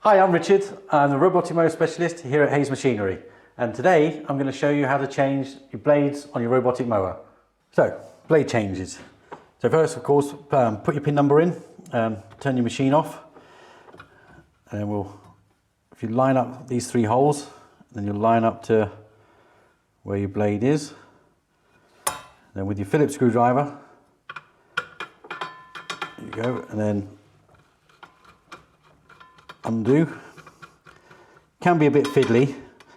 Hi, I'm Richard. I'm the Robotic Mower specialist here at Hayes Machinery, and today I'm going to show you how to change your blades on your robotic mower. So, blade changes. So first, of course, put your pin number in, turn your machine off, and then if you line up these three holes, then you'll line up to where your blade is. Then with your Phillips screwdriver, there you go, and then undo. Can be a bit fiddly,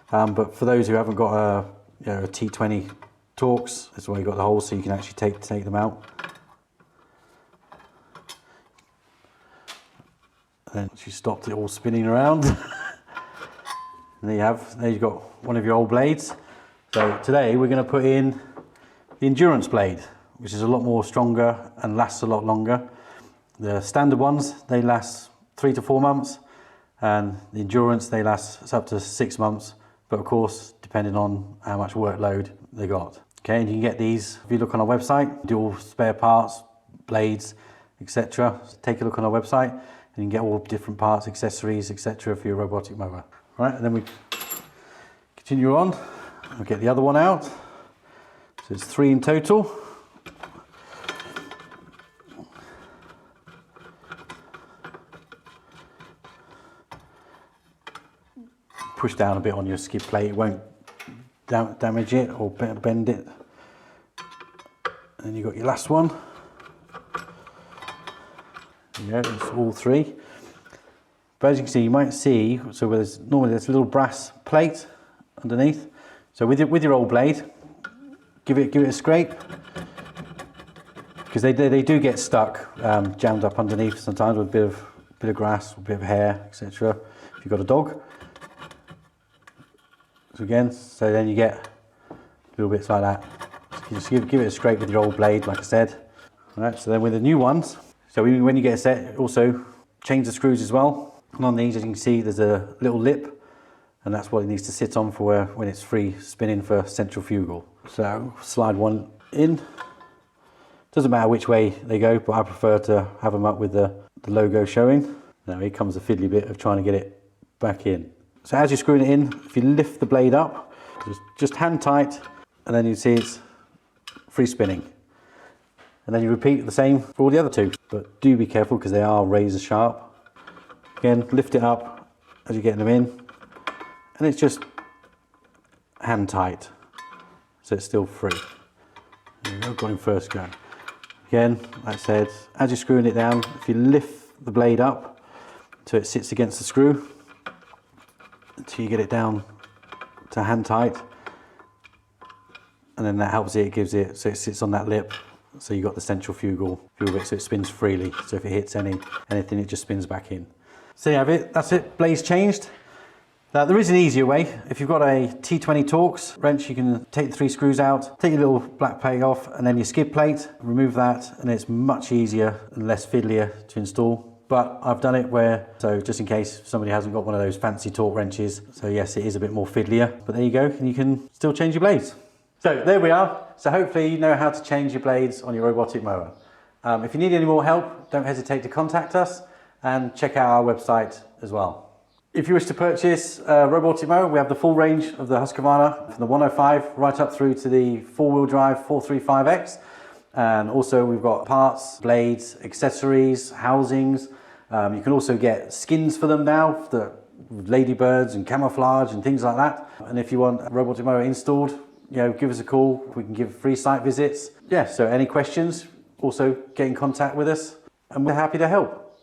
but for those who haven't got a T20 Torx, that's why you got the holes, so you can actually take them out. And then once you stopped it all spinning around, and there you've got one of your old blades. So today we're going to put in the endurance blade, which is a lot more stronger and lasts a lot longer. The standard ones, they last 3 to 4 months. And the endurance, they last up to 6 months, but of course, depending on how much workload they got. Okay, and you can get these, if you look on our website, do all spare parts, blades, etc. So take a look on our website, and you can get all different parts, accessories, etc. for your robotic mower. All right, and then we continue on. We'll get the other one out. So it's 3 in total. Push down a bit on your skid plate, it won't damage it or bend it. And then you've got your last one. There you go, it's all 3. But as you can see, you might see, so normally there's a little brass plate underneath. So with your old blade, give it a scrape, because they do get stuck, jammed up underneath sometimes with a bit of grass, a bit of hair, etc. If you've got a dog. So again, so then you get little bits like that. So you just give it a scrape with your old blade, like I said. All right, so then with the new ones, so when you get a set, also change the screws as well. And on these, as you can see, there's a little lip, and that's what it needs to sit on for when it's free spinning for centrifugal. So slide one in. Doesn't matter which way they go, but I prefer to have them up with the logo showing. Now here comes the fiddly bit of trying to get it back in. So as you're screwing it in, if you lift the blade up, just hand tight, and then you see it's free spinning. And then you repeat the same for all the other 2. But do be careful, because they are razor sharp. Again, lift it up as you're getting them in, and it's just hand tight, so it's still free. There you go, got him first go. Again, like I said, as you're screwing it down, if you lift the blade up so it sits against the screw, until you get it down to hand tight, and then that helps it, gives it, so it sits on that lip, so you've got the centrifugal fuel bit, so it spins freely, so if it hits anything, it just spins back in. So you have it, that's it, blades changed. Now there is an easier way. If you've got a T20 Torx wrench, you can take the 3 screws out, take your little black plate off, and then your skid plate, remove that, and it's much easier and less fiddlier to install. But I've done it so just in case somebody hasn't got one of those fancy torque wrenches. So yes, it is a bit more fiddlier, but there you go, and you can still change your blades. So there we are. So hopefully you know how to change your blades on your robotic mower. If you need any more help, don't hesitate to contact us, and check out our website as well. If you wish to purchase a robotic mower, we have the full range of the Husqvarna, from the 105 right up through to the 4-wheel drive 435X. And also we've got parts, blades, accessories, housings. You can also get skins for them now, the ladybirds and camouflage and things like that. And if you want a robotic mower installed, give us a call. We can give free site visits. Yeah, so any questions, also get in contact with us, and we're happy to help.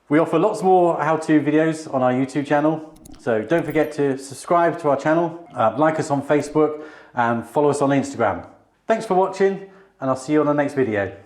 We offer lots more how-to videos on our YouTube channel. So don't forget to subscribe to our channel, like us on Facebook, and follow us on Instagram. Thanks for watching, and I'll see you on the next video.